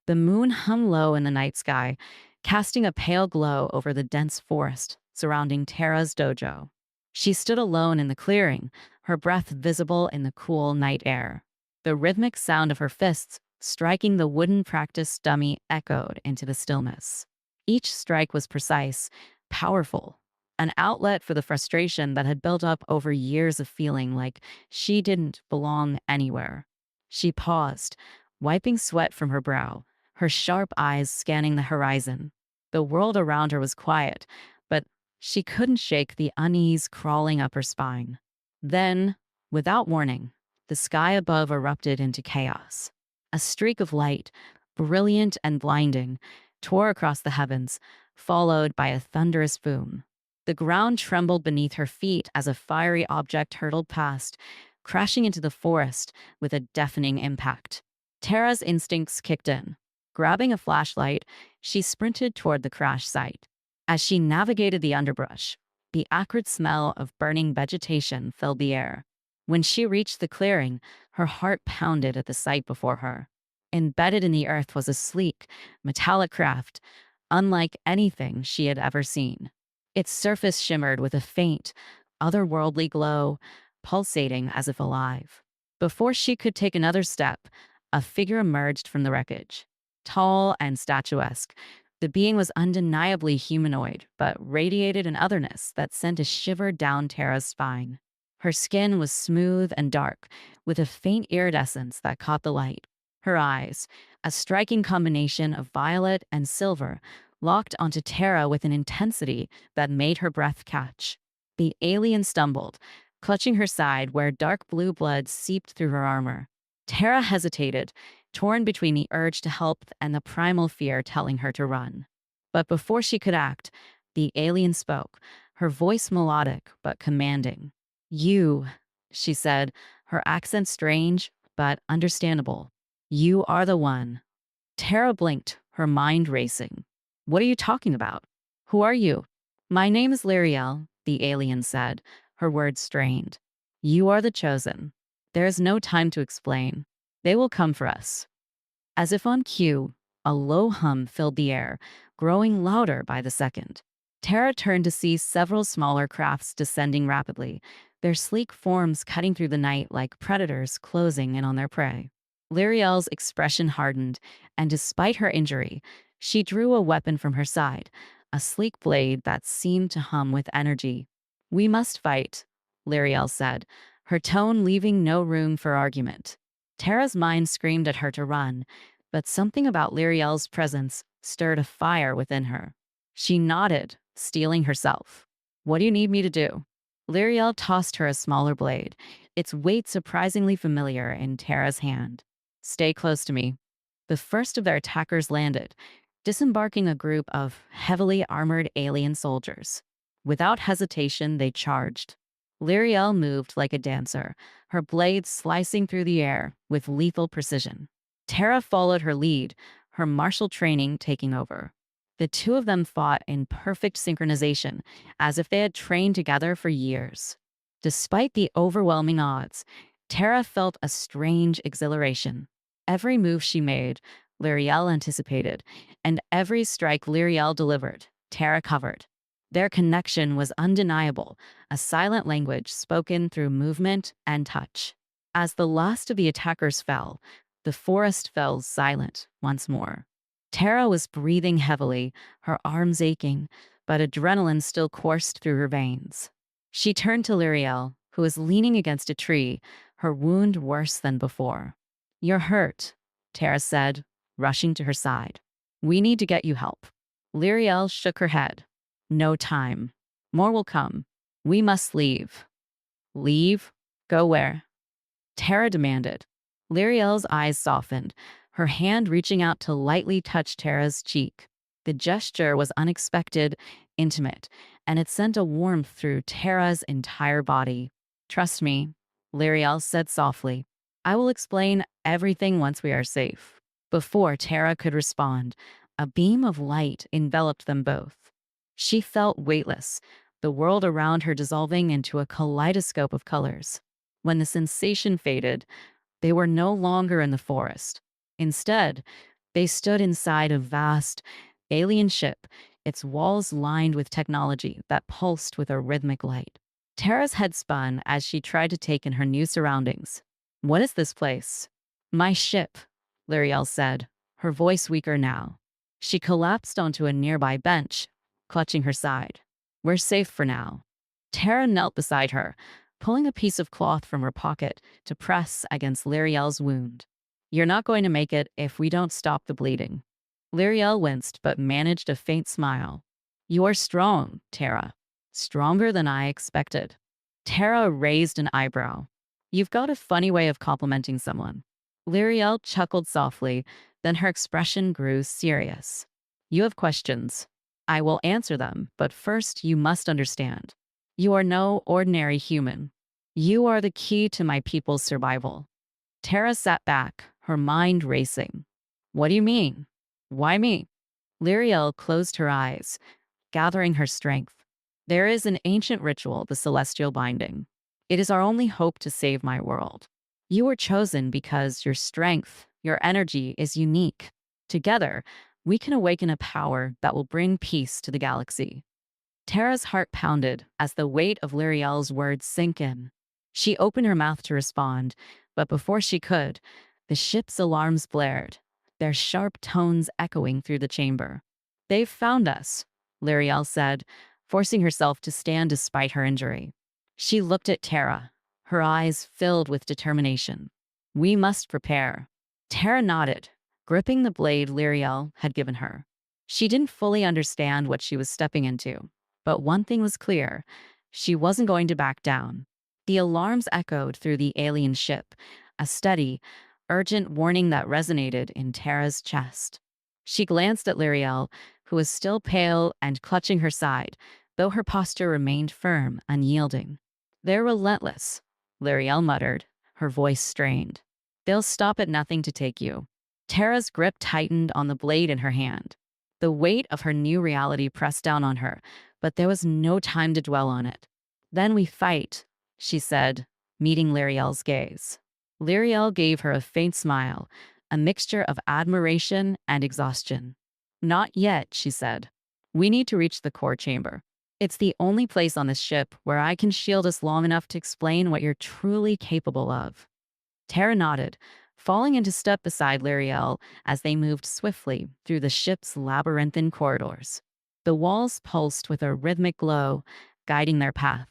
The moon hung low in the night sky, casting a pale glow over the dense forest surrounding Tara's dojo. She stood alone in the clearing, her breath visible in the cool night air. The rhythmic sound of her fists striking the wooden practice dummy echoed into the stillness. Each strike was precise, powerful, an outlet for the frustration that had built up over years of feeling like she didn't belong anywhere. She paused, wiping sweat from her brow, her sharp eyes scanning the horizon. The world around her was quiet, but she couldn't shake the unease crawling up her spine. Then, without warning, the sky above erupted into chaos. A streak of light, brilliant and blinding, tore across the heavens, followed by a thunderous boom. The ground trembled beneath her feet as a fiery object hurtled past, crashing into the forest with a deafening impact. Tara's instincts kicked in. Grabbing a flashlight, she sprinted toward the crash site. As she navigated the underbrush, the acrid smell of burning vegetation filled the air. When she reached the clearing, her heart pounded at the sight before her. Embedded in the earth was a sleek, metallic craft, unlike anything she had ever seen. Its surface shimmered with a faint, otherworldly glow, pulsating as if alive. Before she could take another step, a figure emerged from the wreckage. Tall and statuesque, the being was undeniably humanoid, but radiated an otherness that sent a shiver down Tara's spine. Her skin was smooth and dark, with a faint iridescence that caught the light. Her eyes, a striking combination of violet and silver, locked onto Tara with an intensity that made her breath catch. The alien stumbled, clutching her side where dark blue blood seeped through her armor. Tara hesitated, torn between the urge to help and the primal fear telling her to run. But before she could act, the alien spoke, her voice melodic but commanding. You, she said, her accent strange but understandable. You are the one. Tara blinked, her mind racing. What are you talking about? Who are you? My name is Lyriel, the alien said, her words strained. You are the chosen. There is no time to explain. They will come for us. As if on cue, a low hum filled the air, growing louder by the second. Tara turned to see several smaller crafts descending rapidly, their sleek forms cutting through the night like predators closing in on their prey. Lyriel's expression hardened, and despite her injury, she drew a weapon from her side, a sleek blade that seemed to hum with energy. We must fight, Lyriel said, her tone leaving no room for argument. Tara's mind screamed at her to run, but something about Lyriel's presence stirred a fire within her. She nodded, steeling herself. What do you need me to do? Lyriel tossed her a smaller blade, its weight surprisingly familiar in Tara's hand. Stay close to me. The first of their attackers landed, disembarking a group of heavily armored alien soldiers. Without hesitation, they charged. Lyriel moved like a dancer, her blade slicing through the air with lethal precision. Tara followed her lead, her martial training taking over. The two of them fought in perfect synchronization, as if they had trained together for years. Despite the overwhelming odds, Tara felt a strange exhilaration. Every move she made, Lyriel anticipated, and every strike Lyriel delivered, Tara covered. Their connection was undeniable, a silent language spoken through movement and touch. As the last of the attackers fell, the forest fell silent once more. Tara was breathing heavily, her arms aching, but adrenaline still coursed through her veins. She turned to Lyriel, who was leaning against a tree, her wound worse than before. You're hurt, Tara said, rushing to her side. We need to get you help. Lyriel shook her head. No time. More will come. We must leave. Leave? Go where? Tara demanded. Lyriel's eyes softened, her hand reaching out to lightly touch Tara's cheek. The gesture was unexpected, intimate, and it sent a warmth through Tara's entire body. Trust me, Lyriel said softly. I will explain everything once we are safe. Before Tara could respond, a beam of light enveloped them both. She felt weightless, the world around her dissolving into a kaleidoscope of colors. When the sensation faded, they were no longer in the forest. Instead, They stood inside a vast alien ship, its walls lined with technology that pulsed with a rhythmic light. Tara's head spun as she tried to take in her new surroundings. What is this place? My ship, Lyriel said, her voice weaker now. She collapsed onto a nearby bench, clutching her side. We're safe for now. Tara knelt beside her, pulling a piece of cloth from her pocket to press against Lyriel's wound. You're not going to make it if we don't stop the bleeding. Lyriel winced but managed a faint smile. You're strong, Tara. Stronger than I expected. Tara raised an eyebrow. You've got a funny way of complimenting someone. Lyriel chuckled softly, then her expression grew serious. You have questions. I will answer them, but first you must understand. You are no ordinary human. You are the key to my people's survival. Tara sat back, her mind racing. What do you mean? Why me? Lyriel closed her eyes, gathering her strength. There is an ancient ritual, the celestial binding. It is our only hope to save my world. You were chosen because your strength, your energy is unique. Together, we can awaken a power that will bring peace to the galaxy. Tara's heart pounded as the weight of Lyriel's words sank in. She opened her mouth to respond, but before she could, the ship's alarms blared, their sharp tones echoing through the chamber. They've found us, Lyriel said, forcing herself to stand despite her injury. She looked at Tara, her eyes filled with determination. We must prepare. Tara nodded, gripping the blade Lyriel had given her. She didn't fully understand what she was stepping into, but one thing was clear. She wasn't going to back down. The alarms echoed through the alien ship, a steady, urgent warning that resonated in Tara's chest. She glanced at Lyriel, who was still pale and clutching her side, though her posture remained firm, unyielding. They're relentless, Lyriel muttered, her voice strained. They'll stop at nothing to take you. Tara's grip tightened on the blade in her hand. The weight of her new reality pressed down on her, but there was no time to dwell on it. Then we fight, she said, meeting Lyriel's gaze. Lyriel gave her a faint smile, a mixture of admiration and exhaustion. Not yet, she said. We need to reach the core chamber. It's the only place on this ship where I can shield us long enough to explain what you're truly capable of. Tara nodded, falling into step beside Lyriel as they moved swiftly through the ship's labyrinthine corridors. The walls pulsed with a rhythmic glow, guiding their path.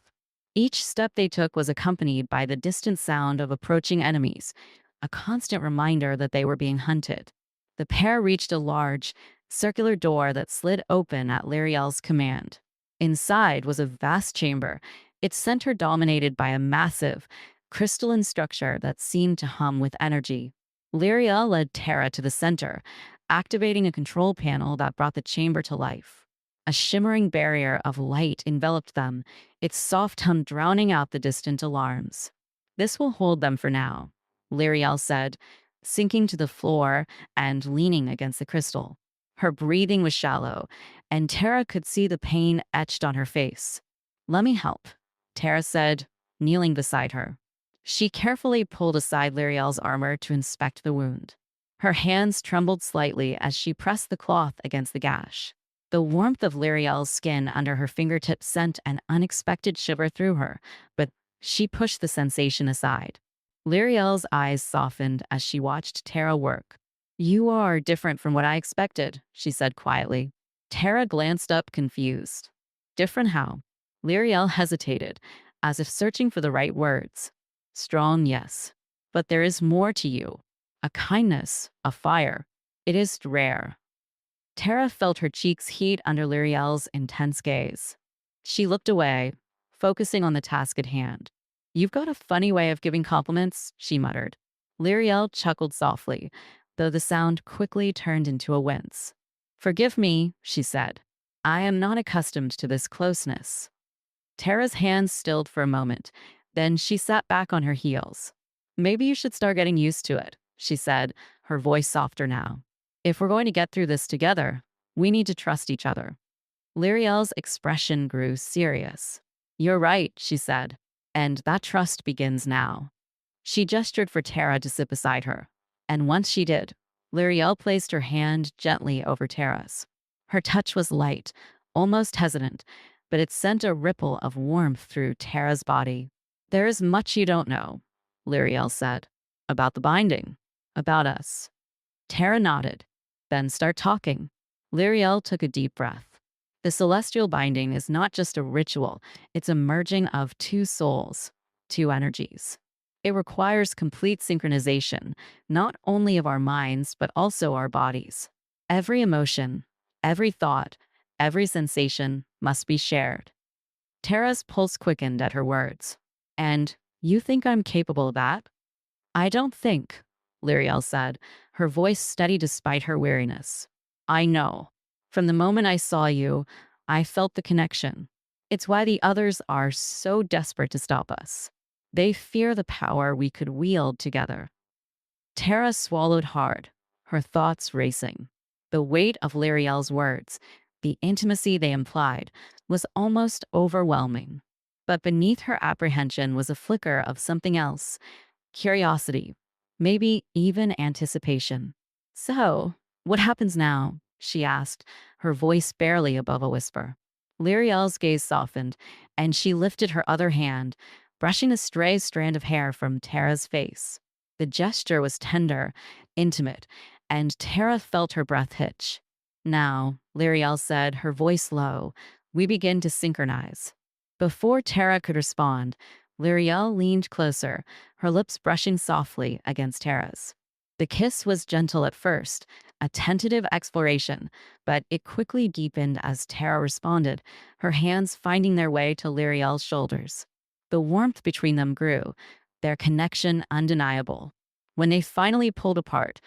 Each step they took was accompanied by the distant sound of approaching enemies, a constant reminder that they were being hunted. The pair reached a large, circular door that slid open at Lyriel's command. Inside was a vast chamber, its center dominated by a massive, crystalline structure that seemed to hum with energy. Lyriel led Tara to the center, activating a control panel that brought the chamber to life. A shimmering barrier of light enveloped them, its soft hum drowning out the distant alarms. This will hold them for now, Lyriel said, sinking to the floor and leaning against the crystal. Her breathing was shallow, and Tara could see the pain etched on her face. Let me help, Tara said, kneeling beside her. She carefully pulled aside Lyriel's armor to inspect the wound. Her hands trembled slightly as she pressed the cloth against the gash. The warmth of Lyriel's skin under her fingertips sent an unexpected shiver through her, but she pushed the sensation aside. Lyriel's eyes softened as she watched Tara work. You are different from what I expected, she said quietly. Tara glanced up confused. Different how? Lyriel hesitated, as if searching for the right words. Strong, yes. But there is more to you. A kindness, a fire. It is rare. Tara felt her cheeks heat under Lyriel's intense gaze. She looked away, focusing on the task at hand. You've got a funny way of giving compliments, she muttered. Lyriel chuckled softly, though the sound quickly turned into a wince. Forgive me, she said. I am not accustomed to this closeness. Tara's hands stilled for a moment, then she sat back on her heels. Maybe you should start getting used to it, she said, her voice softer now. If we're going to get through this together, we need to trust each other. Lyriel's expression grew serious. You're right, she said, and that trust begins now. She gestured for Tara to sit beside her, and once she did, Lyriel placed her hand gently over Tara's. Her touch was light, almost hesitant, but it sent a ripple of warmth through Tara's body. There is much you don't know, Lyriel said. About the binding. About us. Tara nodded. Then start talking. Lyriel took a deep breath. The celestial binding is not just a ritual, it's a merging of two souls, two energies. It requires complete synchronization, not only of our minds, but also our bodies. Every emotion, every thought, every sensation must be shared. Tara's pulse quickened at her words. And you think I'm capable of that? I don't think, Lyriel said, her voice steady despite her weariness. I know. From the moment I saw you, I felt the connection. It's why the others are so desperate to stop us. They fear the power we could wield together. Tara swallowed hard, her thoughts racing. The weight of Lyriel's words, the intimacy they implied, was almost overwhelming. But beneath her apprehension was a flicker of something else, curiosity, maybe even anticipation. So, what happens now? She asked, her voice barely above a whisper. Lyriel's gaze softened, and she lifted her other hand, brushing a stray strand of hair from Tara's face. The gesture was tender, intimate, and Tara felt her breath hitch. Now, Lyriel said, her voice low, we begin to synchronize. Before Tara could respond, Lyriel leaned closer, her lips brushing softly against Tara's. The kiss was gentle at first, a tentative exploration, but it quickly deepened as Tara responded, her hands finding their way to Lyriel's shoulders. The warmth between them grew, their connection undeniable. When they finally pulled apart,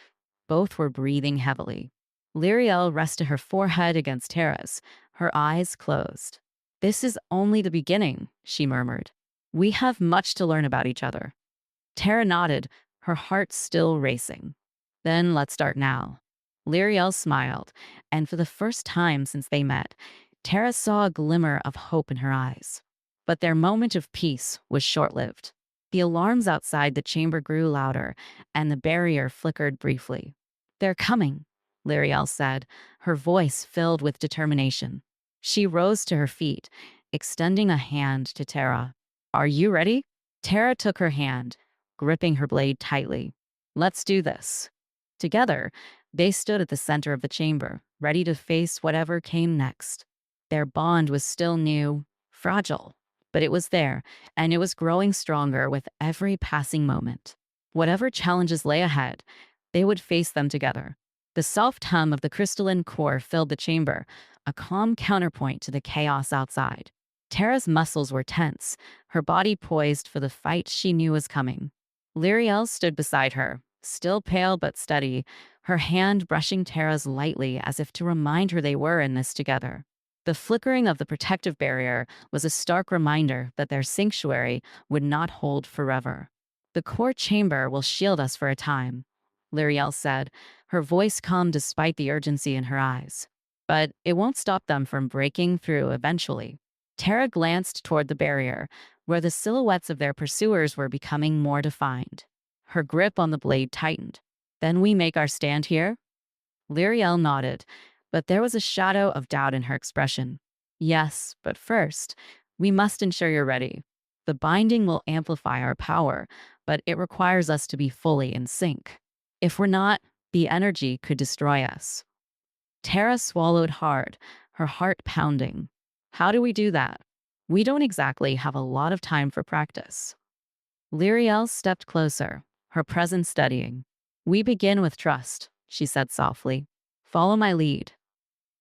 both were breathing heavily. Lyriel rested her forehead against Tara's, her eyes closed. This is only the beginning, she murmured. We have much to learn about each other. Tara nodded, her heart still racing. Then let's start now. Lyriel smiled, and for the first time since they met, Tara saw a glimmer of hope in her eyes. But their moment of peace was short-lived. The alarms outside the chamber grew louder, and the barrier flickered briefly. They're coming, Lyriel said, her voice filled with determination. She rose to her feet, extending a hand to Tara. Are you ready? Tara took her hand, gripping her blade tightly. Let's do this. Together, they stood at the center of the chamber, ready to face whatever came next. Their bond was still new, fragile, but it was there, and it was growing stronger with every passing moment. Whatever challenges lay ahead, they would face them together. The soft hum of the crystalline core filled the chamber, a calm counterpoint to the chaos outside. Tara's muscles were tense, her body poised for the fight she knew was coming. Lyriel stood beside her, still pale but steady, her hand brushing Tara's lightly as if to remind her they were in this together. The flickering of the protective barrier was a stark reminder that their sanctuary would not hold forever. The core chamber will shield us for a time, Lyriel said, her voice calm despite the urgency in her eyes. But it won't stop them from breaking through eventually. Tara glanced toward the barrier, where the silhouettes of their pursuers were becoming more defined. Her grip on the blade tightened. Then we make our stand here? Lyriel nodded, but there was a shadow of doubt in her expression. Yes, but first, we must ensure you're ready. The binding will amplify our power, but it requires us to be fully in sync. If we're not, the energy could destroy us. Tara swallowed hard, her heart pounding. How do we do that? We don't exactly have a lot of time for practice. Lyriel stepped closer, her presence steadying. We begin with trust, she said softly. Follow my lead.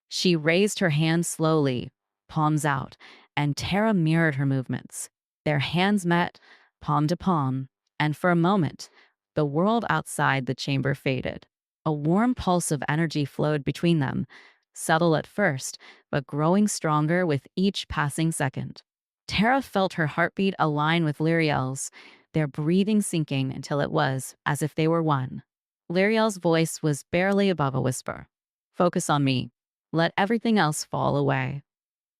She raised her hand slowly, palms out, and Tara mirrored her movements. Their hands met, palm to palm, and for a moment, the world outside the chamber faded. A warm pulse of energy flowed between them, subtle at first, but growing stronger with each passing second. Tara felt her heartbeat align with Lyriel's, their breathing sinking until it was as if they were one. Lyriel's voice was barely above a whisper. Focus on me. Let everything else fall away.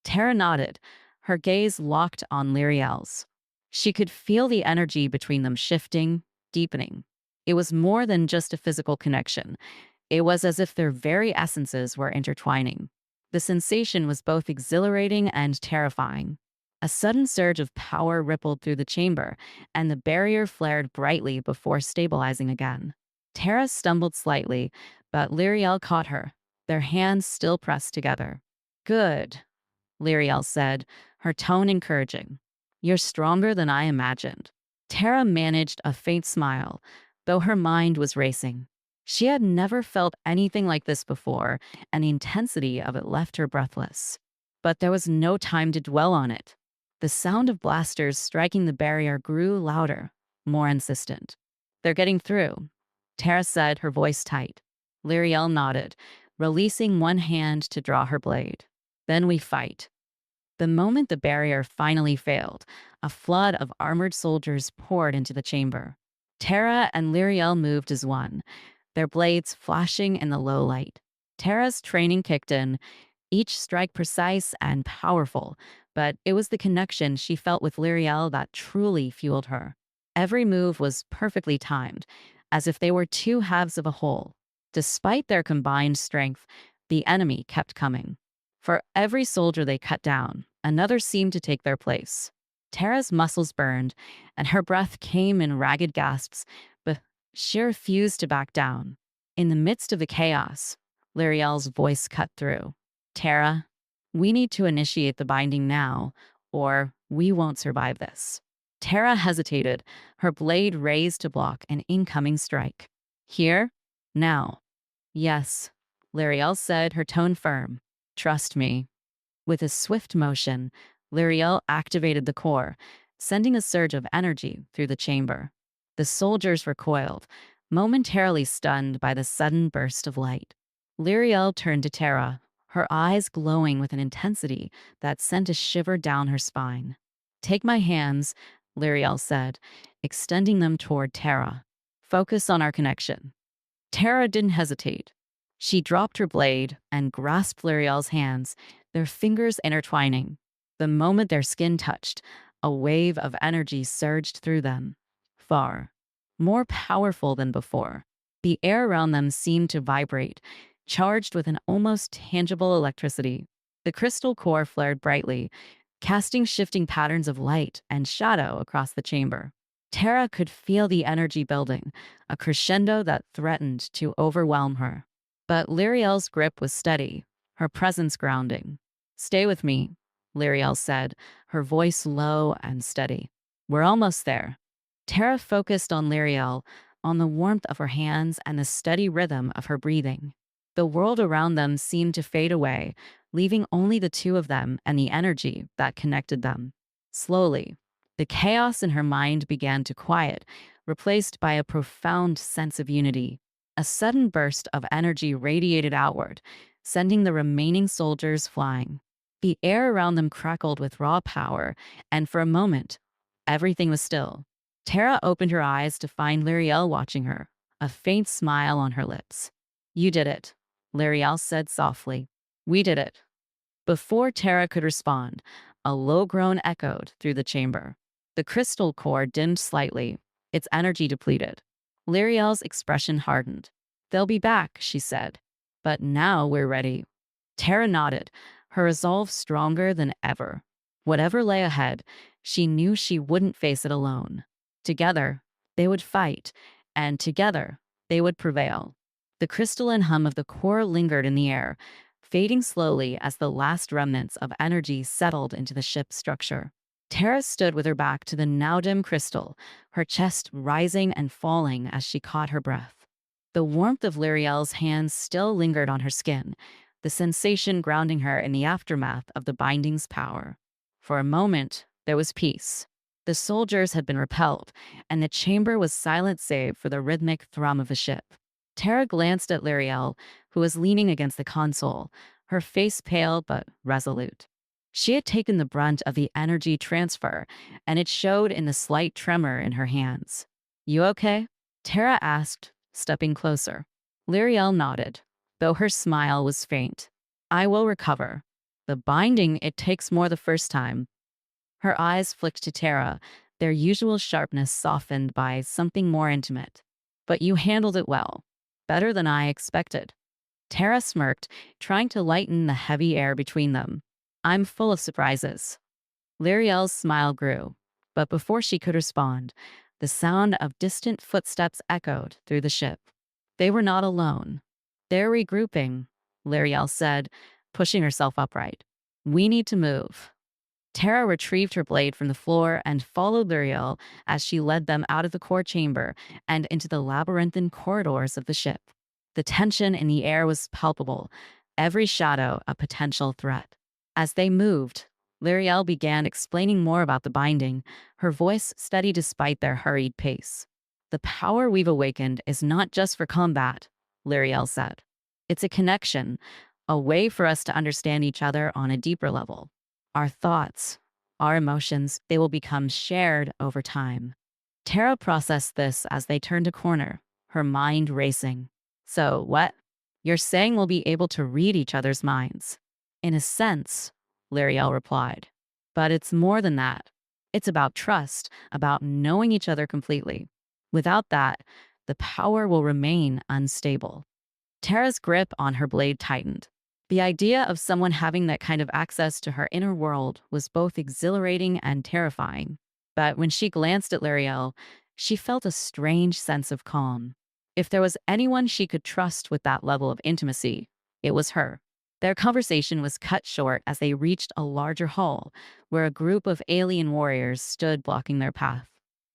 Tara nodded, her gaze locked on Lyriel's. She could feel the energy between them shifting, deepening. It was more than just a physical connection. It was as if their very essences were intertwining. The sensation was both exhilarating and terrifying. A sudden surge of power rippled through the chamber, and the barrier flared brightly before stabilizing again. Tara stumbled slightly, but Lyriel caught her, their hands still pressed together. Good, Lyriel said, her tone encouraging. You're stronger than I imagined. Tara managed a faint smile, though her mind was racing. She had never felt anything like this before, and the intensity of it left her breathless. But there was no time to dwell on it. The sound of blasters striking the barrier grew louder, more insistent. They're getting through, Tara said, her voice tight. Lyriel nodded, releasing one hand to draw her blade. Then we fight. The moment the barrier finally failed, a flood of armored soldiers poured into the chamber. Tara and Lyriel moved as one, their blades flashing in the low light. Tara's training kicked in, each strike precise and powerful, but it was the connection she felt with Lyriel that truly fueled her. Every move was perfectly timed, as if they were two halves of a whole. Despite their combined strength, the enemy kept coming. For every soldier they cut down, another seemed to take their place. Tara's muscles burned, and her breath came in ragged gasps, but she refused to back down. In the midst of the chaos, Lyriel's voice cut through. Tara, we need to initiate the binding now, or we won't survive this. Tara hesitated, her blade raised to block an incoming strike. Here? Now. Yes, Lyriel said, her tone firm. Trust me. With a swift motion, Lyriel activated the core, sending a surge of energy through the chamber. The soldiers recoiled, momentarily stunned by the sudden burst of light. Lyriel turned to Tara, her eyes glowing with an intensity that sent a shiver down her spine. Take my hands, Lyriel said, extending them toward Tara. Focus on our connection. Tara didn't hesitate. She dropped her blade and grasped Lyriel's hands, their fingers intertwining. The moment their skin touched, a wave of energy surged through them. Far, more powerful than before. The air around them seemed to vibrate, charged with an almost tangible electricity. The crystal core flared brightly, casting shifting patterns of light and shadow across the chamber. Tara could feel the energy building, a crescendo that threatened to overwhelm her. But Lyriel's grip was steady, her presence grounding. Stay with me, Lyriel said, her voice low and steady. We're almost there. Tara focused on Lyriel, on the warmth of her hands and the steady rhythm of her breathing. The world around them seemed to fade away, leaving only the two of them and the energy that connected them. Slowly, the chaos in her mind began to quiet, replaced by a profound sense of unity. A sudden burst of energy radiated outward, sending the remaining soldiers flying. The air around them crackled with raw power, and for a moment, everything was still. Tara opened her eyes to find Lyriel watching her, a faint smile on her lips. You did it, Lyriel said softly. We did it. Before Tara could respond, a low groan echoed through the chamber. The crystal core dimmed slightly, its energy depleted. Lyriel's expression hardened. They'll be back, she said. But now we're ready. Tara nodded, her resolve stronger than ever. Whatever lay ahead, she knew she wouldn't face it alone. Together, they would fight, and together, they would prevail. The crystalline hum of the core lingered in the air, fading slowly as the last remnants of energy settled into the ship's structure. Tara stood with her back to the now dim crystal, her chest rising and falling as she caught her breath. The warmth of Lyriel's hands still lingered on her skin, the sensation grounding her in the aftermath of the binding's power. For a moment, there was peace. The soldiers had been repelled, and the chamber was silent save for the rhythmic thrum of the ship. Tara glanced at Lyriel, who was leaning against the console, her face pale but resolute. She had taken the brunt of the energy transfer, and it showed in the slight tremor in her hands. You okay? Tara asked, stepping closer. Lyriel nodded, though her smile was faint. I will recover. The binding, it takes more the first time. Her eyes flicked to Tara, their usual sharpness softened by something more intimate. But you handled it well. Better than I expected. Tara smirked, trying to lighten the heavy air between them. I'm full of surprises. Lyriel's smile grew, but before she could respond, the sound of distant footsteps echoed through the ship. They were not alone. They're regrouping, Lyriel said, pushing herself upright. We need to move. Tara retrieved her blade from the floor and followed Lyriel as she led them out of the core chamber and into the labyrinthine corridors of the ship. The tension in the air was palpable, every shadow a potential threat. As they moved, Lyriel began explaining more about the binding, her voice steady despite their hurried pace. The power we've awakened is not just for combat, Lyriel said. It's a connection, a way for us to understand each other on a deeper level. Our thoughts, our emotions, they will become shared over time. Tara processed this as they turned a corner, her mind racing. So, what? You're saying we'll be able to read each other's minds? In a sense, Lyriel replied. But it's more than that. It's about trust, about knowing each other completely. Without that, the power will remain unstable. Tara's grip on her blade tightened. The idea of someone having that kind of access to her inner world was both exhilarating and terrifying. But when she glanced at Lyriel, she felt a strange sense of calm. If there was anyone she could trust with that level of intimacy, it was her. Their conversation was cut short as they reached a larger hall, where a group of alien warriors stood blocking their path.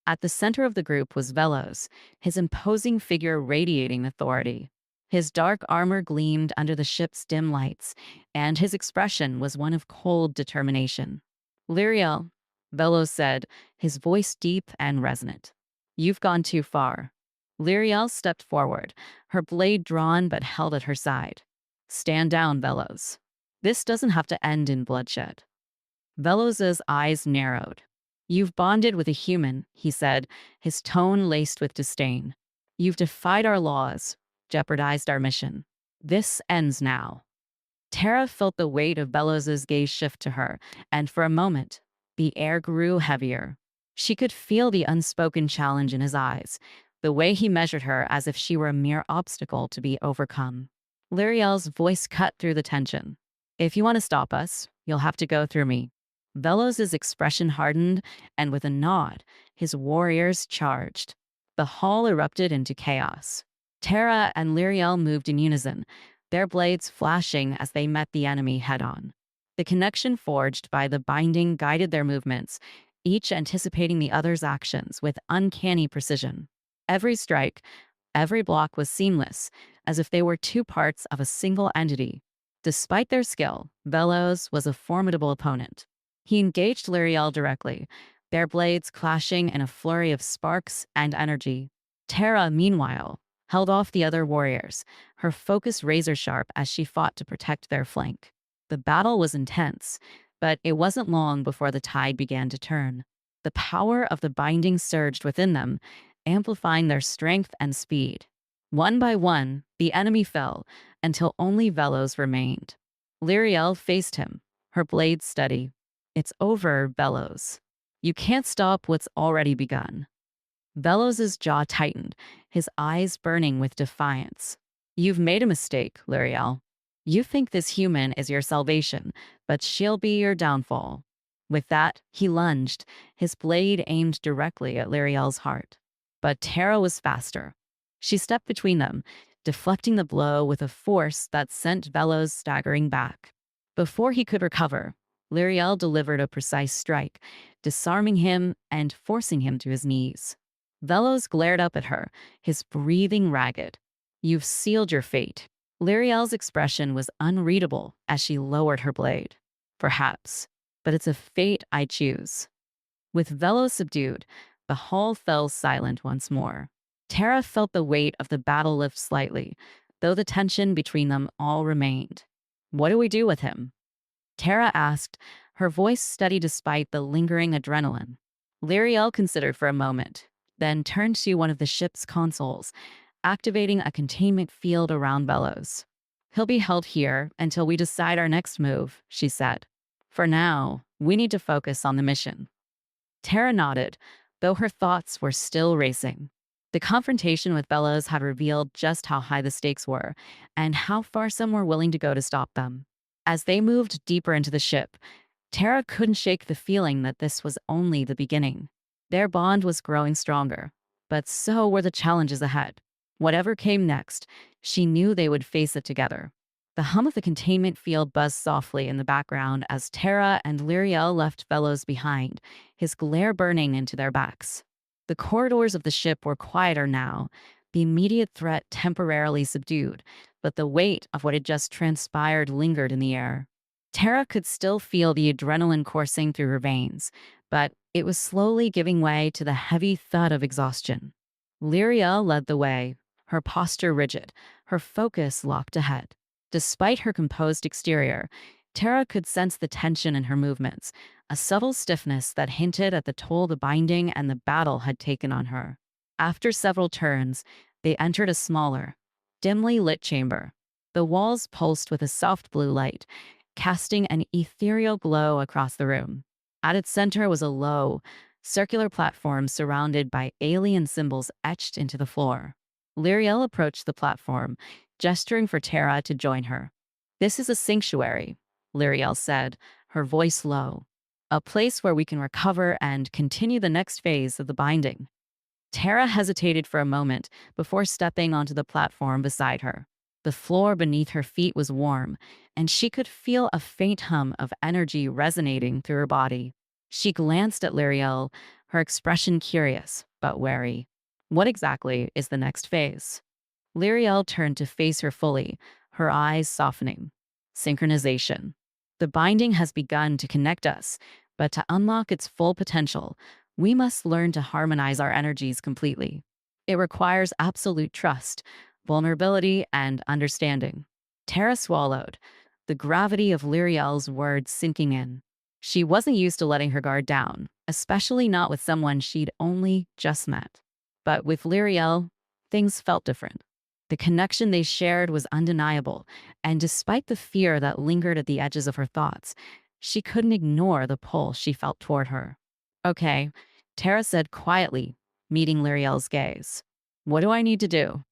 At the center of the group was Velos, his imposing figure radiating authority. His dark armor gleamed under the ship's dim lights, and his expression was one of cold determination. Lyriel, Velos said, his voice deep and resonant. You've gone too far. Lyriel stepped forward, her blade drawn but held at her side. Stand down, Velos. This doesn't have to end in bloodshed. Velos's eyes narrowed. You've bonded with a human, he said, his tone laced with disdain. You've defied our laws, jeopardized our mission. This ends now. Tara felt the weight of Velos's gaze shift to her, and for a moment, the air grew heavier. She could feel the unspoken challenge in his eyes, the way he measured her as if she were a mere obstacle to be overcome. Lyriel's voice cut through the tension. If you want to stop us, you'll have to go through me. Velos's expression hardened, and with a nod, his warriors charged. The hall erupted into chaos. Tara and Lyriel moved in unison, their blades flashing as they met the enemy head-on. The connection forged by the binding guided their movements, each anticipating the other's actions with uncanny precision. Every strike, every block was seamless, as if they were two parts of a single entity. Despite their skill, Velos was a formidable opponent. He engaged Lyriel directly, their blades clashing in a flurry of sparks and energy. Tara, meanwhile, held off the other warriors, her focus razor-sharp as she fought to protect their flank. The battle was intense, but it wasn't long before the tide began to turn. The power of the binding surged within them, amplifying their strength and speed. One by one, the enemy fell, until only Velos remained. Lyriel faced him, her blade steady. It's over, Velos. You can't stop what's already begun. Velos's jaw tightened, his eyes burning with defiance. You've made a mistake, Lyriel. You think this human is your salvation, but she'll be your downfall. With that, he lunged, his blade aimed directly at Lyriel's heart. But Tara was faster. She stepped between them, deflecting the blow with a force that sent Velos staggering back. Before he could recover, Lyriel delivered a precise strike, disarming him and forcing him to his knees. Velos glared up at her, his breathing ragged. You've sealed your fate. Lyriel's expression was unreadable as she lowered her blade. Perhaps, but it's a fate I choose. With Velos subdued, the hall fell silent once more. Tara felt the weight of the battle lift slightly, though the tension between them all remained. What do we do with him? Tara asked, her voice steady despite the lingering adrenaline. Lyriel considered for a moment, then turned to one of the ship's consoles, activating a containment field around Velos. He'll be held here until we decide our next move, she said. For now, we need to focus on the mission. Tara nodded, though her thoughts were still racing. The confrontation with Bellows had revealed just how high the stakes were and how far some were willing to go to stop them. As they moved deeper into the ship, Tara couldn't shake the feeling that this was only the beginning. Their bond was growing stronger, but so were the challenges ahead. Whatever came next, she knew they would face it together. The hum of the containment field buzzed softly in the background as Tara and Lyriel left Bellows behind, his glare burning into their backs. The corridors of the ship were quieter now, the immediate threat temporarily subdued, but the weight of what had just transpired lingered in the air. Tara could still feel the adrenaline coursing through her veins, but it was slowly giving way to the heavy thud of exhaustion. Lyria led the way, her posture rigid, her focus locked ahead. Despite her composed exterior, Tara could sense the tension in her movements, a subtle stiffness that hinted at the toll the binding and the battle had taken on her. After several turns, they entered a smaller, dimly lit chamber. The walls pulsed with a soft blue light, casting an ethereal glow across the room. At its center was a low, circular platform surrounded by alien symbols etched into the floor. Lyriel approached the platform, gesturing for Tara to join her. "This is a sanctuary," Lyriel said, her voice low. "A place where we can recover and continue the next phase of the binding." Tara hesitated for a moment before stepping onto the platform beside her. The floor beneath her feet was warm, and she could feel a faint hum of energy resonating through her body. She glanced at Lyriel, her expression curious but wary. "What exactly is the next phase?" Lyriel turned to face her fully, her eyes softening. "Synchronization. The binding has begun to connect us, but to unlock its full potential, we must learn to harmonize our energies completely. It requires absolute trust, vulnerability, and understanding." Tara swallowed, the gravity of Lyriel's words sinking in. She wasn't used to letting her guard down, especially not with someone she'd only just met. But with Lyriel, things felt different. The connection they shared was undeniable, and despite the fear that lingered at the edges of her thoughts, she couldn't ignore the pull she felt toward her. "Okay," Tara said quietly, meeting Lyriel's gaze. "What do I need to do?"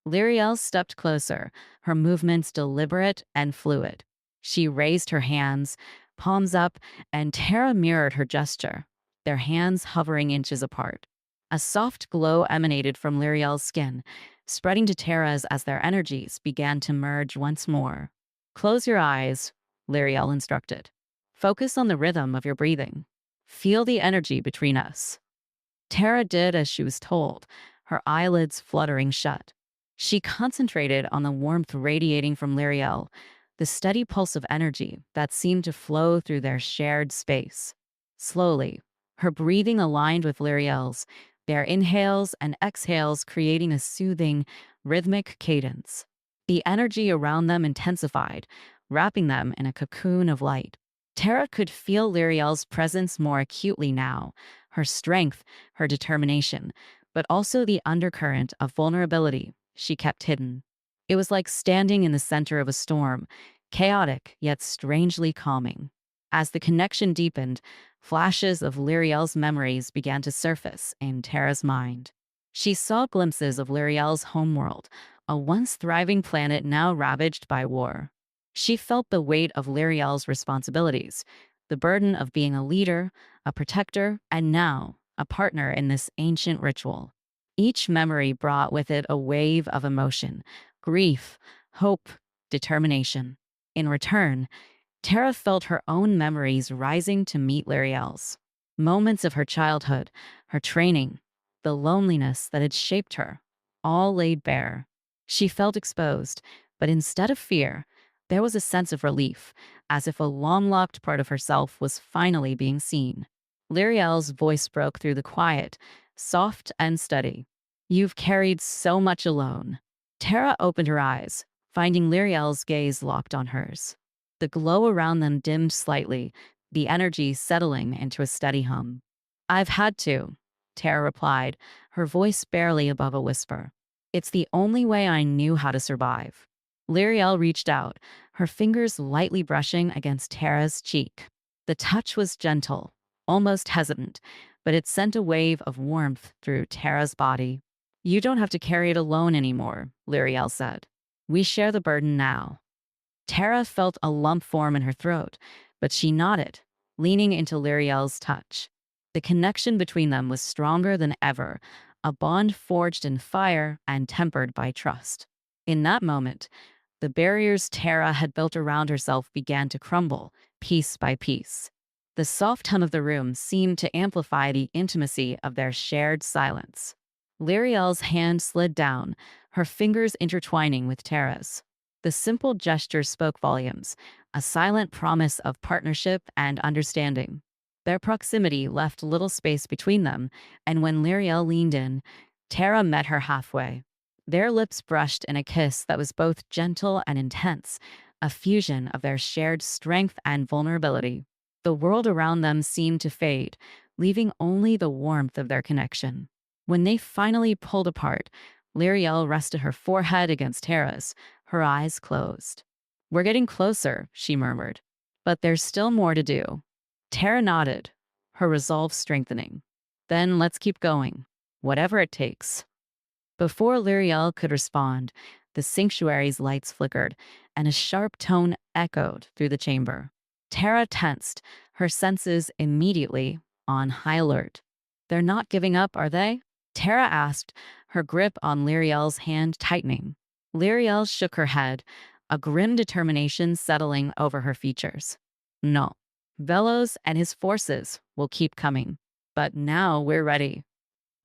Lyriel stepped closer, her movements deliberate and fluid. She raised her hands, palms up, and Tara mirrored her gesture, their hands hovering inches apart. A soft glow emanated from Lyriel's skin, spreading to Tara's as their energies began to merge once more. "Close your eyes," Lyriel instructed. "Focus on the rhythm of your breathing. Feel the energy between us." Tara did as she was told, her eyelids fluttering shut. She concentrated on the warmth radiating from Lyriel, the steady pulse of energy that seemed to flow through their shared space. Slowly, her breathing aligned with Lyriel's, their inhales and exhales creating a soothing, rhythmic cadence. The energy around them intensified, wrapping them in a cocoon of light. Tara could feel Lyriel's presence more acutely now, her strength, her determination, but also the undercurrent of vulnerability she kept hidden. It was like standing in the center of a storm, chaotic yet strangely calming. As the connection deepened, flashes of Lyriel's memories began to surface in Tara's mind. She saw glimpses of Lyriel's homeworld, a once thriving planet now ravaged by war. She felt the weight of Lyriel's responsibilities, the burden of being a leader, a protector, and now a partner in this ancient ritual. Each memory brought with it a wave of emotion, grief, hope, determination. In return, Tara felt her own memories rising to meet Lyriel's. Moments of her childhood, her training, the loneliness that had shaped her, all laid bare. She felt exposed, but instead of fear, there was a sense of relief, as if a long-locked part of herself was finally being seen. Lyriel's voice broke through the quiet, soft and steady. "You've carried so much alone." Tara opened her eyes, finding Lyriel's gaze locked on hers. The glow around them dimmed slightly, the energy settling into a steady hum. "I've had to," Tara replied, her voice barely above a whisper. "It's the only way I knew how to survive." Lyriel reached out, her fingers lightly brushing against Tara's cheek. The touch was gentle, almost hesitant, but it sent a wave of warmth through Tara's body. You don't have to carry it alone anymore, Lyriel said. We share the burden now. Tara felt a lump form in her throat, but she nodded, leaning into Lyriel's touch. The connection between them was stronger than ever, a bond forged in fire and tempered by trust. In that moment, the barriers Tara had built around herself began to crumble, piece by piece. The soft hum of the room seemed to amplify the intimacy of their shared silence. Lyriel's hand slid down, her fingers intertwining with Tara's. The simple gesture spoke volumes, a silent promise of partnership and understanding. Their proximity left little space between them, and when Lyriel leaned in, Tara met her halfway. Their lips brushed in a kiss that was both gentle and intense, a fusion of their shared strength and vulnerability. The world around them seemed to fade, leaving only the warmth of their connection. When they finally pulled apart, Lyriel rested her forehead against Tara's, her eyes closed. We're getting closer, she murmured. But there's still more to do. Tara nodded, her resolve strengthening. Then let's keep going, whatever it takes. Before Lyriel could respond, the sanctuary's lights flickered, and a sharp tone echoed through the chamber. Tara tensed, her senses immediately on high alert. They're not giving up, are they? Tara asked, her grip on Lyriel's hand tightening. Lyriel shook her head, a grim determination settling over her features. No, Velos and his forces will keep coming. But now we're ready.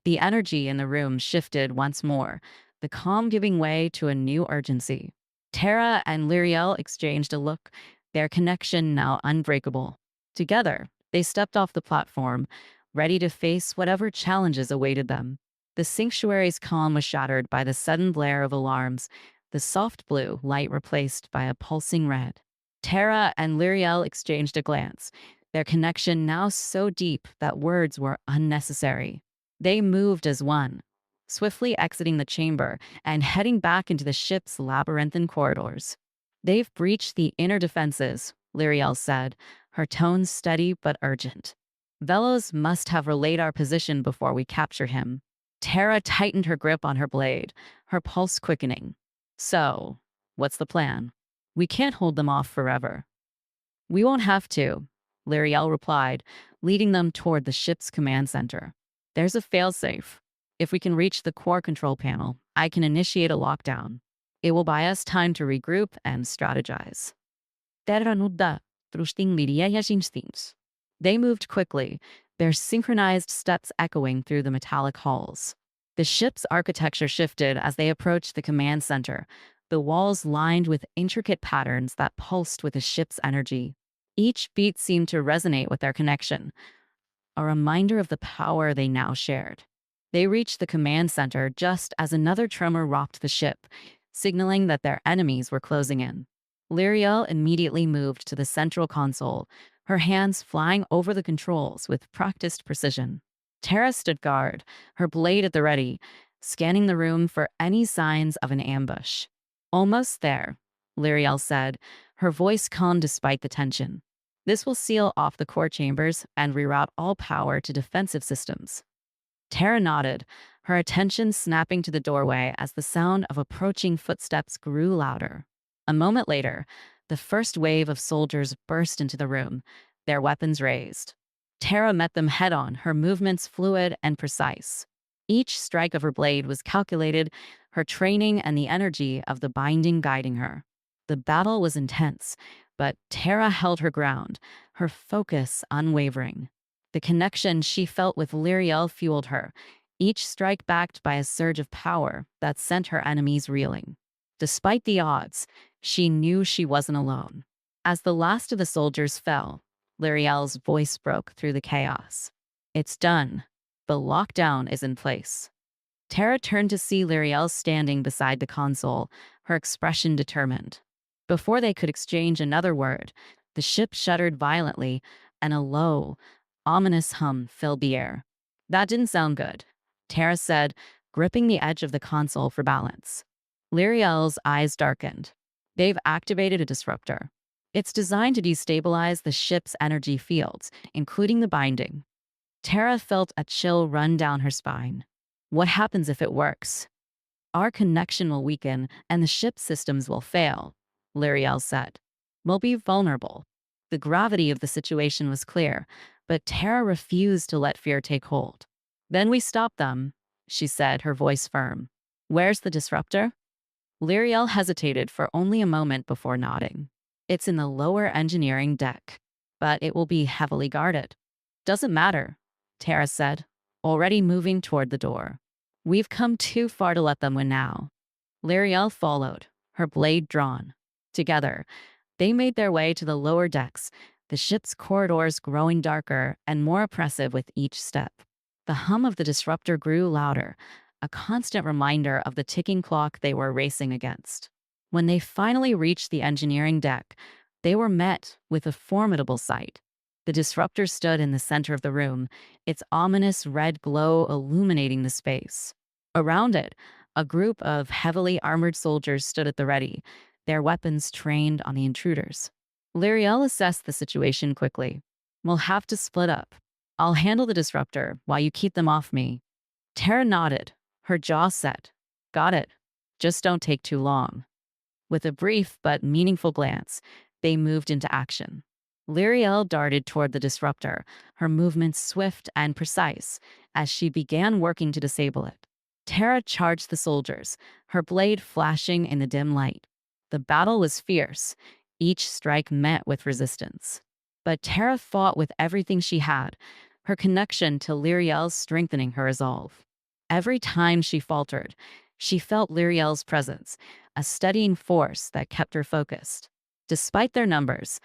The energy in the room shifted once more, the calm giving way to a new urgency. Tara and Lyriel exchanged a look, their connection now unbreakable. Together, they stepped off the platform, ready to face whatever challenges awaited them. The sanctuary's calm was shattered by the sudden blare of alarms, the soft blue light replaced by a pulsing red. Tara and Lyriel exchanged a glance, their connection now so deep that words were unnecessary. They moved as one, swiftly exiting the chamber and heading back into the ship's labyrinthine corridors. They've breached the inner defenses, Lyriel said, her tone steady but urgent. Velos must have relayed our position before we capture him. Tara tightened her grip on her blade, her pulse quickening. So, what's the plan? We can't hold them off forever. We won't have to, Lyriel replied, leading them toward the ship's command center. There's a failsafe. If we can reach the core control panel, I can initiate a lockdown. It will buy us time to regroup and strategize. Terra nuda, trusting Lyria's instincts. They moved quickly, their synchronized steps echoing through the metallic halls. The ship's architecture shifted as they approached the command center, the walls lined with intricate patterns that pulsed with the ship's energy. Each beat seemed to resonate with their connection, a reminder of the power they now shared. They reached the command center just as another tremor rocked the ship, signaling that their enemies were closing in. Lyriel immediately moved to the central console, her hands flying over the controls with practiced precision. Tara stood guard, her blade at the ready, scanning the room for any signs of an ambush. Almost there, Lyriel said, her voice calm despite the tension. This will seal off the core chambers and reroute all power to defensive systems. Tara nodded, her attention snapping to the doorway as the sound of approaching footsteps grew louder. A moment later, the first wave of soldiers burst into the room, their weapons raised. Tara met them head-on, her movements fluid and precise. Each strike of her blade was calculated, her training and the energy of the binding guiding her. The battle was intense, but Tara held her ground, her focus unwavering. The connection she felt with Lyriel fueled her, each strike backed by a surge of power that sent her enemies reeling. Despite the odds, she knew she wasn't alone. As the last of the soldiers fell, Lyriel's voice broke through the chaos. It's done. The lockdown is in place. Tara turned to see Lyriel standing beside the console, her expression determined. Before they could exchange another word, the ship shuddered violently, and a low, ominous hum filled the air. That didn't sound good, Tara said, gripping the edge of the console for balance. Lyriel's eyes darkened. They've activated a disruptor. It's designed to destabilize the ship's energy fields, including the binding. Tara felt a chill run down her spine. What happens if it works? Our connection will weaken and the ship systems will fail, Lyriel said. We'll be vulnerable. The gravity of the situation was clear, but Tara refused to let fear take hold. Then we stop them, she said, her voice firm. Where's the disruptor? Lyriel hesitated for only a moment before nodding. It's in the lower engineering deck, but it will be heavily guarded. Doesn't matter, Tara said, already moving toward the door. We've come too far to let them win now. Lyriel followed, her blade drawn. Together, they made their way to the lower decks, the ship's corridors growing darker and more oppressive with each step. The hum of the disruptor grew louder, a constant reminder of the ticking clock they were racing against. When they finally reached the engineering deck, they were met with a formidable sight. The disruptor stood in the center of the room, its ominous red glow illuminating the space. Around it, a group of heavily armored soldiers stood at the ready, their weapons trained on the intruders. Lyriel assessed the situation quickly. We'll have to split up. I'll handle the disruptor while you keep them off me. Tara nodded, her jaw set. Got it. Just don't take too long. With a brief but meaningful glance, they moved into action. Lyriel darted toward the disruptor, her movements swift and precise, as she began working to disable it. Tara charged the soldiers, her blade flashing in the dim light. The battle was fierce, each strike met with resistance. But Tara fought with everything she had, her connection to Lyriel's strengthening her resolve. Every time she faltered, she felt Lyriel's presence, a steadying force that kept her focused. Despite their numbers,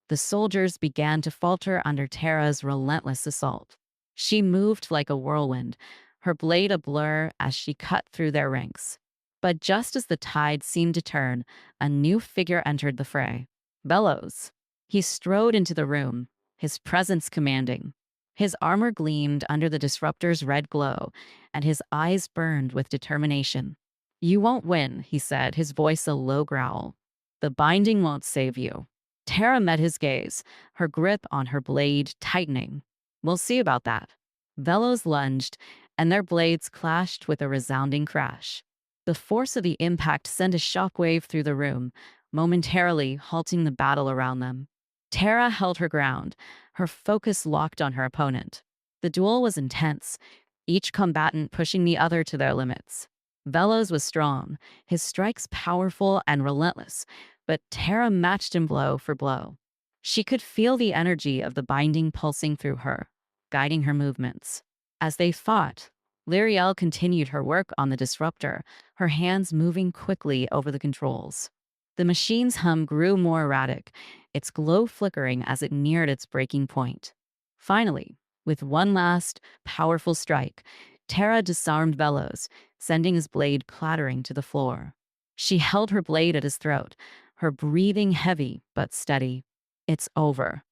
the soldiers began to falter under Tara's relentless assault. She moved like a whirlwind, her blade a blur as she cut through their ranks. But just as the tide seemed to turn, a new figure entered the fray. Bellows. He strode into the room, his presence commanding. His armor gleamed under the disruptor's red glow, and his eyes burned with determination. You won't win, he said, his voice a low growl. The binding won't save you. Tara met his gaze, her grip on her blade tightening. We'll see about that. Bellows lunged, and their blades clashed with a resounding crash. The force of the impact sent a shockwave through the room, momentarily halting the battle around them. Tara held her ground, her focus locked on her opponent. The duel was intense, each combatant pushing the other to their limits. Bellows was strong, his strikes powerful and relentless, but Tara matched him blow for blow. She could feel the energy of the binding pulsing through her, guiding her movements. As they fought, Lyriel continued her work on the disruptor, her hands moving quickly over the controls. The machine's hum grew more erratic, its glow flickering as it neared its breaking point. Finally, with one last, powerful strike, Tara disarmed Bellows, sending his blade clattering to the floor. She held her blade at his throat, her breathing heavy but steady. It's over.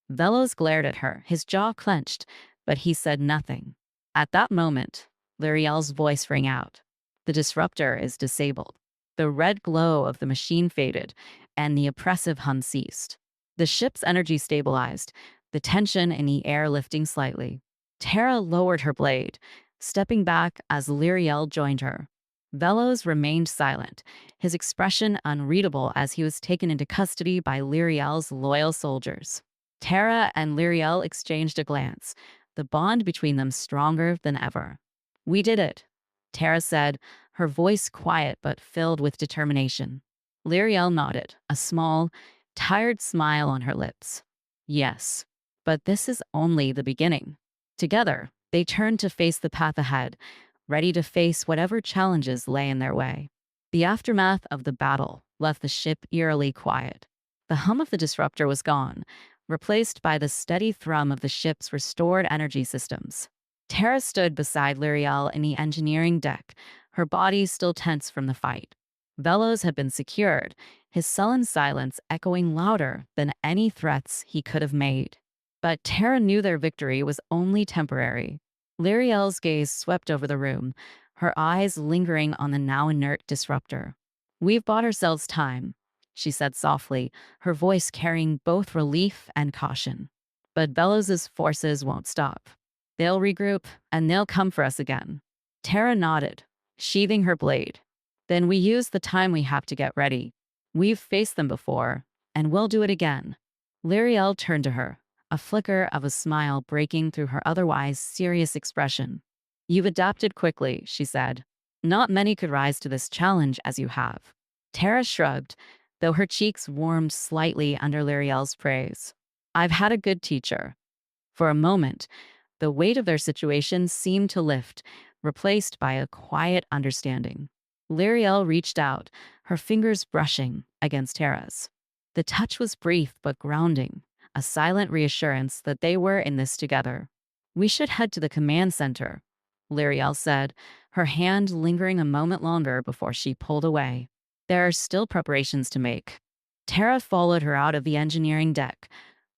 Bellows glared at her, his jaw clenched, but he said nothing. At that moment, Lyriel's voice rang out. The disruptor is disabled. The red glow of the machine faded, and the oppressive hum ceased. The ship's energy stabilized, the tension in the air lifting slightly. Tara lowered her blade, stepping back as Lyriel joined her. Bellows remained silent, his expression unreadable as he was taken into custody by Lyriel's loyal soldiers. Tara and Lyriel exchanged a glance, the bond between them stronger than ever. We did it, Tara said, her voice quiet but filled with determination. Lyriel nodded, a small, tired smile on her lips. Yes, but this is only the beginning. Together, they turned to face the path ahead, ready to face whatever challenges lay in their way. The aftermath of the battle left the ship eerily quiet. The hum of the disruptor was gone, replaced by the steady thrum of the ship's restored energy systems. Tara stood beside Lyriel in the engineering deck, her body still tense from the fight. Bellows had been secured, his sullen silence echoing louder than any threats he could have made. But Tara knew their victory was only temporary. Lyriel's gaze swept over the room, her eyes lingering on the now inert disruptor. We've bought ourselves time, she said softly, her voice carrying both relief and caution. But Bellows's forces won't stop. They'll regroup, and they'll come for us again. Tara nodded, sheathing her blade. Then we use the time we have to get ready. We've faced them before, and we'll do it again. Lyriel turned to her, a flicker of a smile breaking through her otherwise serious expression. You've adapted quickly, she said. Not many could rise to this challenge as you have. Tara shrugged, though her cheeks warmed slightly under Lyriel's praise. I've had a good teacher. For a moment, the weight of their situation seemed to lift, replaced by a quiet understanding. Lyriel reached out, her fingers brushing against Tara's. The touch was brief but grounding, a silent reassurance that they were in this together. We should head to the command center, Lyriel said, her hand lingering a moment longer before she pulled away. There are still preparations to make. Tara followed her out of the engineering deck,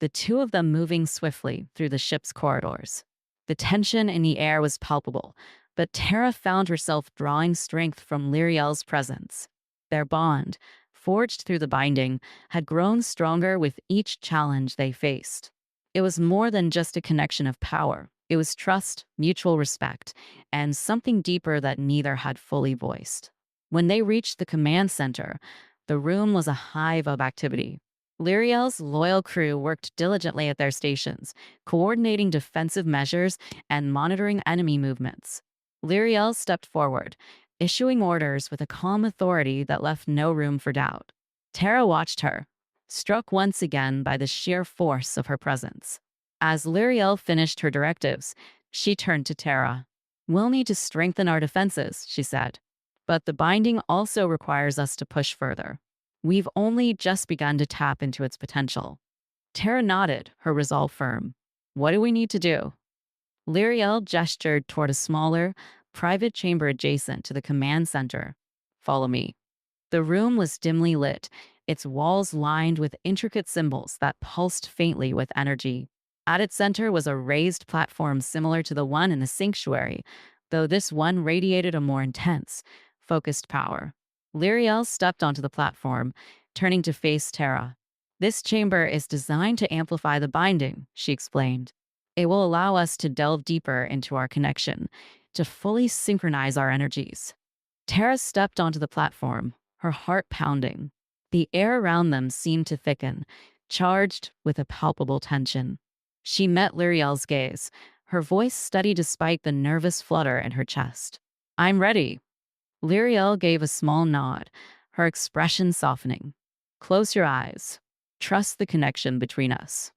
the two of them moving swiftly through the ship's corridors. The tension in the air was palpable, but Tara found herself drawing strength from Lyriel's presence. Their bond, forged through the binding, had grown stronger with each challenge they faced. It was more than just a connection of power. It was trust, mutual respect, and something deeper that neither had fully voiced. When they reached the command center, the room was a hive of activity. Lyriel's loyal crew worked diligently at their stations, coordinating defensive measures and monitoring enemy movements. Lyriel stepped forward, issuing orders with a calm authority that left no room for doubt. Tara watched her, struck once again by the sheer force of her presence. As Lyriel finished her directives, she turned to Tara. We'll need to strengthen our defenses, she said. But the binding also requires us to push further. We've only just begun to tap into its potential. Tara nodded, her resolve firm. What do we need to do? Lyriel gestured toward a smaller, private chamber adjacent to the command center. Follow me. The room was dimly lit, its walls lined with intricate symbols that pulsed faintly with energy. At its center was a raised platform similar to the one in the sanctuary, though this one radiated a more intense, focused power. Lyriel stepped onto the platform, turning to face Tara. This chamber is designed to amplify the binding, she explained. It will allow us to delve deeper into our connection, to fully synchronize our energies. Tara stepped onto the platform, her heart pounding. The air around them seemed to thicken, charged with a palpable tension. She met Lyriel's gaze, her voice steady despite the nervous flutter in her chest. I'm ready. Lyriel gave a small nod, her expression softening. Close your eyes. Trust the connection between us.